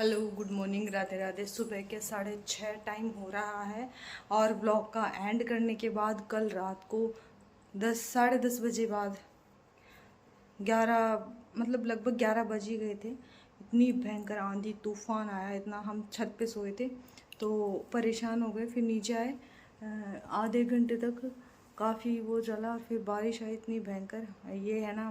Hello, good morning, Radhe Radhe. सुबह के 6:30 time हो रहा है और ब्लॉग का एंड करने के बाद कल रात को 10 साढ़े 10 बजे बाद 11 मतलब लगभग 11 बज ही गए थे। इतनी भयंकर आंधी तूफान आया, इतना हम छत पे सोए थे तो परेशान हो गए। फिर नीचे आए, आधे घंटे तक काफ़ी वो चला, फिर बारिश आई इतनी भयंकर। ये है ना,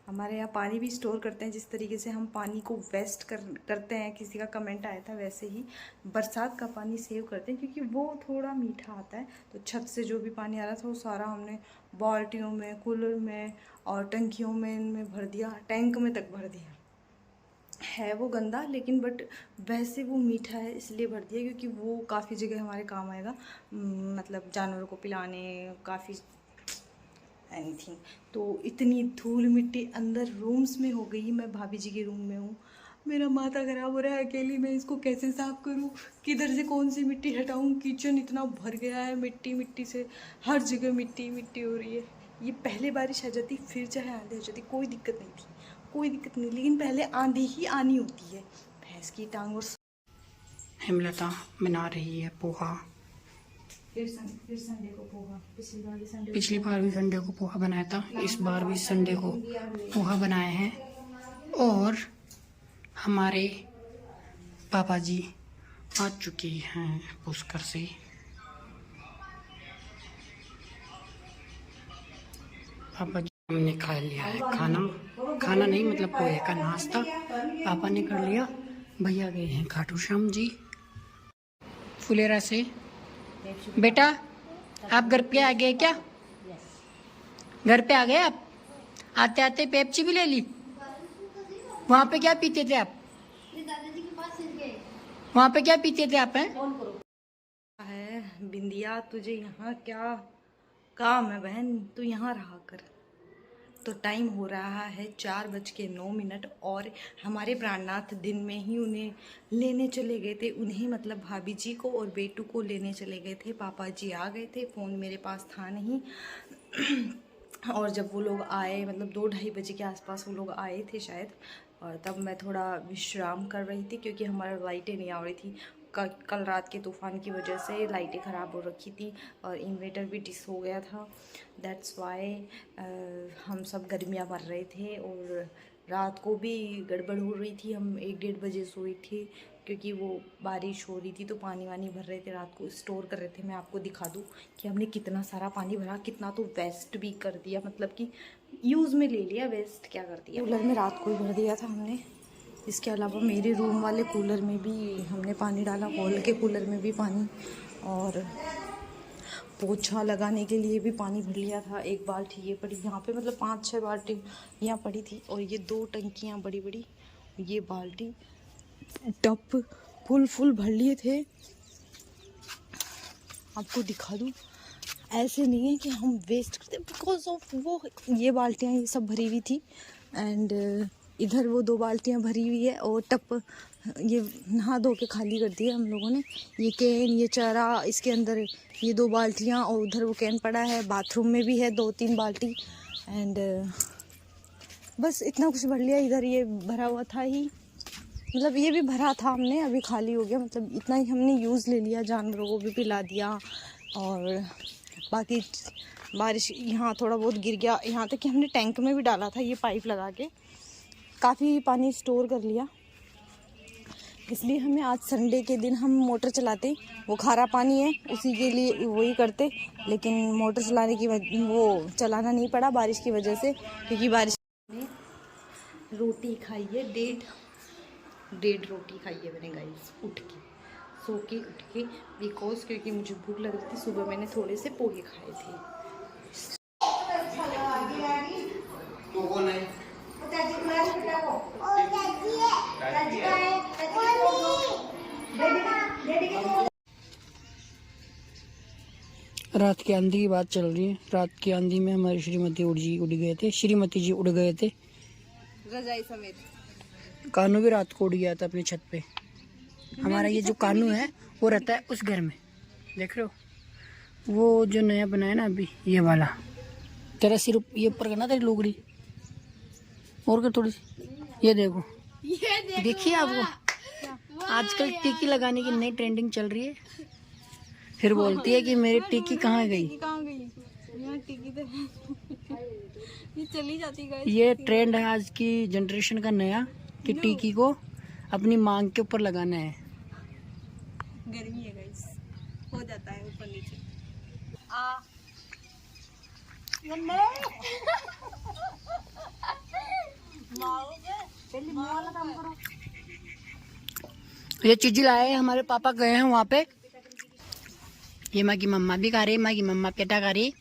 हमारे यहाँ पानी भी स्टोर करते हैं। जिस तरीके से हम पानी को वेस्ट करते हैं, किसी का कमेंट आया था, वैसे ही बरसात का पानी सेव करते हैं क्योंकि वो थोड़ा मीठा आता है। तो छत से जो भी पानी आ रहा था वो सारा हमने बाल्टियों में, कूलर में और टंकियों में इनमें भर दिया, टैंक में तक भर दिया। है वो गंदा, लेकिन बट वैसे वो मीठा है इसलिए भर दिया क्योंकि वो काफ़ी जगह हमारे काम आएगा। मतलब जानवरों को पिलाने, काफ़ी एनीथिंग। तो इतनी धूल मिट्टी अंदर रूम्स में हो गई। मैं भाभी जी के रूम में हूँ, मेरा माथा ख़राब हो रहा है। अकेली मैं इसको कैसे साफ़ करूँ, किधर से कौन सी मिट्टी हटाऊँ। किचन इतना भर गया है मिट्टी मिट्टी से, हर जगह मिट्टी मिट्टी हो रही है। ये पहले बारिश आ जाती फिर चाहे आंधी आ जाती, कोई दिक्कत नहीं थी, कोई दिक्कत नहीं, लेकिन पहले आंधी ही आनी होती है। भैंस की टांग। और हेमलता बना रही है पोहा। फिर संडे को पोहा। पिछली बार भी संडे को पोहा बनाया था, इस बार भी संडे को पोहा बनाए हैं। और हमारे पापा जी आ चुके हैं पुष्कर से। पापा जी, हमने खा लिया है खाना नहीं मतलब पोहे का नाश्ता पापा ने कर लिया। भैया गए हैं खाटू श्याम जी फुलेरा से। बेटा, आप घर पे आ गए क्या? घर पे आ गए आप? आते आते पेप्सी भी ले ली। वहाँ पे क्या पीते थे आप? दादाजी के पास गए। वहाँ पे क्या पीते थे आप? हैं है बिंदिया, तुझे यहाँ क्या काम है बहन, तू यहाँ रहा कर। तो टाइम हो रहा है 4:09 और हमारे प्राणनाथ दिन में ही उन्हें लेने चले गए थे। उन्हें मतलब भाभी जी को और बेटू को लेने चले गए थे। पापा जी आ गए थे, फ़ोन मेरे पास था नहीं। और जब वो लोग आए, मतलब 2-2:30 बजे के आसपास वो लोग आए थे शायद, और तब मैं थोड़ा विश्राम कर रही थी क्योंकि हमारी लाइटें नहीं आ रही थी। कल रात के तूफ़ान की वजह से लाइटें ख़राब हो रखी थी और इन्वर्टर भी डिस हो गया था। दैट्स वाई हम सब गर्मियाँ मर रहे थे और रात को भी गड़बड़ हो रही थी। हम 1-1:30 बजे सोए थे क्योंकि वो बारिश हो रही थी तो पानी वानी भर रहे थे, रात को स्टोर कर रहे थे। मैं आपको दिखा दूँ कि हमने कितना सारा पानी भरा, कितना तो वेस्ट भी कर दिया, मतलब कि यूज़ में ले लिया, वेस्ट क्या कर दिया। कूलर में रात को ही भर दिया था हमने। इसके अलावा मेरे रूम वाले कूलर में भी हमने पानी डाला, हॉल के कूलर में भी पानी, और पोछा लगाने के लिए भी पानी भर लिया था। एक बाल्टी ये पड़ी यहाँ पे, मतलब 5-6 बाल्टी यहाँ पड़ी थी, और ये 2 टंकियाँ बड़ी बड़ी, ये बाल्टी टब फुल भर लिए थे। आपको दिखा दूँ, ऐसे नहीं है कि हम वेस्ट करते, बिकॉज ऑफ वो ये बाल्टियाँ ये सब भरी हुई थी। एंड इधर वो 2 बाल्टियाँ भरी हुई है और टप ये नहा धो के खाली कर दिया हम लोगों ने। ये कैन, ये चारा, इसके अंदर ये 2 बाल्टियाँ, और उधर वो कैन पड़ा है। बाथरूम में भी है 2-3 बाल्टी। एंड बस इतना कुछ भर लिया। इधर ये भरा हुआ था ही, मतलब ये भी भरा था हमने, अभी खाली हो गया। मतलब इतना ही हमने यूज़ ले लिया, जानवरों को भी पिला दिया। और बाकी बारिश यहाँ थोड़ा बहुत गिर गया, यहाँ तक कि हमने टैंक में भी डाला था ये पाइप लगा के, काफ़ी पानी स्टोर कर लिया। इसलिए हमें आज संडे के दिन हम मोटर चलाते, वो खारा पानी है उसी के लिए वही करते, लेकिन मोटर चलाने की वो चलाना नहीं पड़ा बारिश की वजह से, क्योंकि बारिश में रोटी खाई है, डेढ़ रोटी खाई है मैंने गाइस, उठ के बिकॉज क्योंकि मुझे भूख लग रही थी। सुबह मैंने थोड़े से पोहे खाए थे। रात की आंधी की बात चल रही है। रात की आंधी में हमारे श्रीमती जी उड़ गए थे रजाई समेत। कानू भी रात को उड़ गया था अपनी छत पे। हमारा ये जो कानू है वो रहता है उस घर में, देख रहे हो, वो जो नया बनाया ना अभी, ये वाला। तेरा सिर ये ऊपर करना, तेरी लोगड़ी और कर थोड़ी सी, ये देखो, देखिए आपको आजकल टिकी लगाने की नई ट्रेंडिंग चल रही है। फिर बोलती है कि मेरी टिकी कहाँ गई। यहाँ टिकी तो ये चली जाती है। ये ट्रेंड है आज की जनरेशन का नया कि टिकी को अपनी मांग के ऊपर लगाना है। गर्मी है गाइस, हो जाता है ऊपर नीचे। ये चीज़ लाए हमारे पापा गए हैं वहाँ पे। ये माँ की मम्मा भी खा रही, माँ की मम्मा पेटा खा रही।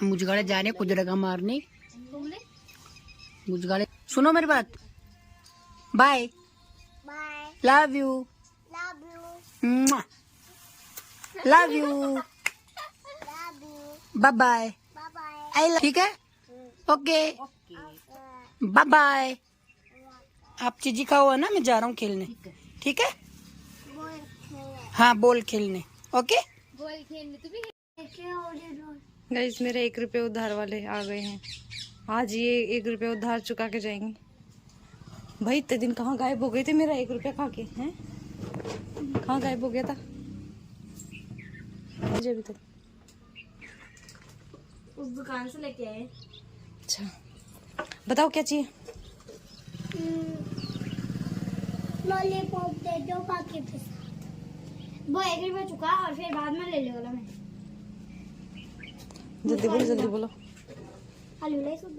हम मुझगाड़े जा रहे हैं कुजड़का मारने। मुझगाड़े सुनो मेरी बात। Bye love you love you bye bye I love. ठीक है ओके बाय बाय। आप चीजी खाओ है ना, मैं जा रहा हूँ खेलने। ठीक है हाँ बोल खेलने। ओके गाइस मेरे 1 रुपये उधार वाले आ गए हैं। आज ये 1 रुपये उधार चुका के जाएंगे। भाई इतने दिन कहाँ गायब हो गए थे मेरा 1 रुपया खा के हैं? कहाँ गायब हो गया था मुझे अभी तक? उस दुकान से लेके आए। अच्छा बताओ क्या चाहिए? लॉलीपॉप दे दो बाकी पैसा। वो 1 रुपया चुका और फिर बाद में ले लेगा मैं। जल्दी बोलो जल्दी बोलो। हलवाई सुन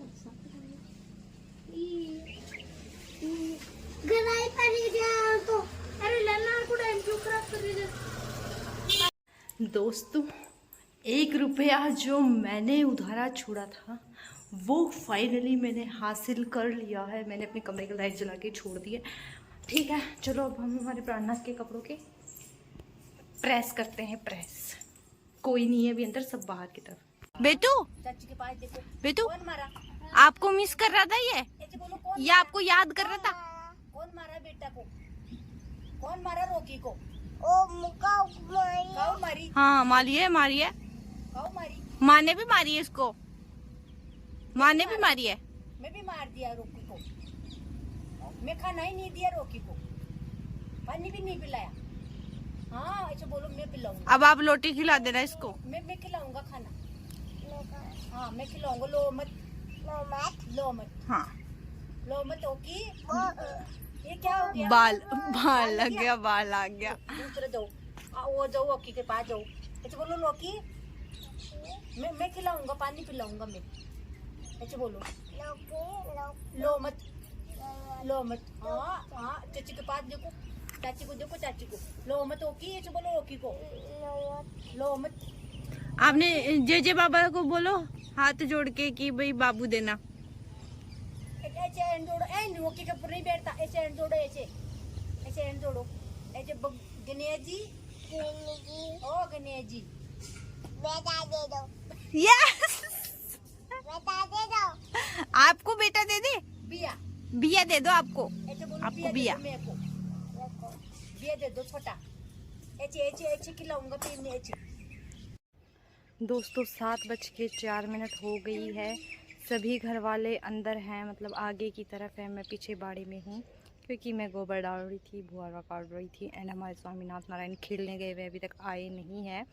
गराई पानी दिया तो अरे लन्ना को टाइम क्यों खराब कर दिया? दोस्तों 1 रुपया जो मैंने उधारा छोड़ा था वो फाइनली मैंने हासिल कर लिया है। मैंने अपने कमरे की लाइट जला के छोड़ दी है। ठीक है चलो अब हम हमारे प्राणनाथ के कपड़ों के प्रेस करते हैं। प्रेस कोई नहीं है अभी अंदर, सब बाहर की तरफ। बेटू चाची के पास देखो बेटू कौन मारा? आपको मिस कर रहा था ऐसे बोलो कौन ये आपको याद कर रहा था। कौन मारा बेटा को? कौन मारा रोकी को? ओ मुका मारी। काऊ मारी? हाँ मारिए मारिए। काऊ मारी? माँ ने भी मारी है इसको, माँ ने भी मारी है। मैं भी मार दिया रोकी को। मैं खाना ही नहीं दिया रोकी को, पानी भी नहीं पिलाया। हाँ ऐसे बोलो मैं पिलाऊंगा। अब आप लोटी खिला देना इसको। मैं खिलाऊंगा खाना। हाँ मैं खिलाऊंगा। लो मत लो मत हाँ लो मत ओकी। ये क्या हो गया? बाल बाल लग गया, बाल आ गया। दूसरा जाओ वो जाओ ओकी के पास जाओ। ऐसे बोलो लोकी मैं खिलाऊंगा, पानी पिलाऊंगा मैं। ऐसे बोलो लो मत लो मत। हाँ हाँ चाची के पास देखो, चाची को देखो, चाची को लो मत ओकी। ऐसे बोलो ओकी को लो मत। आपने जे बाबा को बोलो हाथ जोड़ के कि भाई बाबू देना। ऐसे हैंड जोड़ो। ओकी के ऊपर नहीं बैठता। ऐसे हैंड जोड़ो, ऐसे हैंड जोड़ो। ऐसे गणेश जी ओ गणेश जी बेटा दे दो। यस बेटा दे दो। आपको बेटा दे दे, बिया बिया दे दो आपको। ऐसे बोलो आपको बिया बिया। दे दो मेरे को। बिया दे दो छोटा। ऐसे ऐसे ऐसे खिलाऊंगा फिर मैं ऐसे। दोस्तों 7:04 हो गई है। सभी घर वाले अंदर हैं, मतलब आगे की तरफ है। मैं पीछे बाड़ी में हूँ क्योंकि मैं गोबर डाल रही थी, बुआरा काट रही थी। एंड हमारे स्वामीनाथ नारायण खेलने गए हुए अभी तक आए नहीं हैं।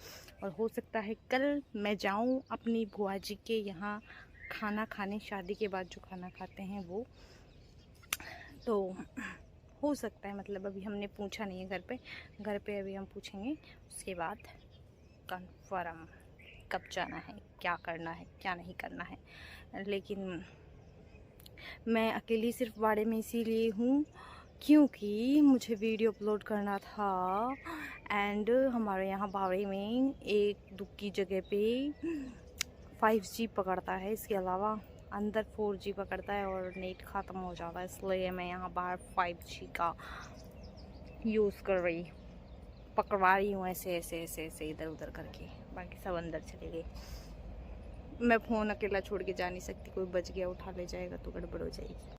और हो सकता है कल मैं जाऊँ अपनी बुआ जी के यहाँ खाना खाने, शादी के बाद जो खाना खाते हैं वो। तो हो सकता है, मतलब अभी हमने पूछा नहीं है घर पे अभी हम पूछेंगे, उसके बाद कन्फर्म कब जाना है, क्या करना है, क्या नहीं करना है। लेकिन मैं अकेली सिर्फ बाड़े में इसीलिए हूँ क्योंकि मुझे वीडियो अपलोड करना था। एंड हमारे यहाँ बाड़े में एक दुक्की जगह पे 5G पकड़ता है, इसके अलावा अंदर 4G पकड़ता है और नेट ख़त्म हो जाता है। इसलिए मैं यहाँ बाहर 5G का यूज़ कर रही, पकड़वा रही हूँ ऐसे ऐसे ऐसे ऐसे इधर उधर करके। बाकी सब अंदर चले गए। मैं फ़ोन अकेला छोड़ के जा नहीं सकती, कोई बच गया उठा ले जाएगा तो गड़बड़ हो जाएगी।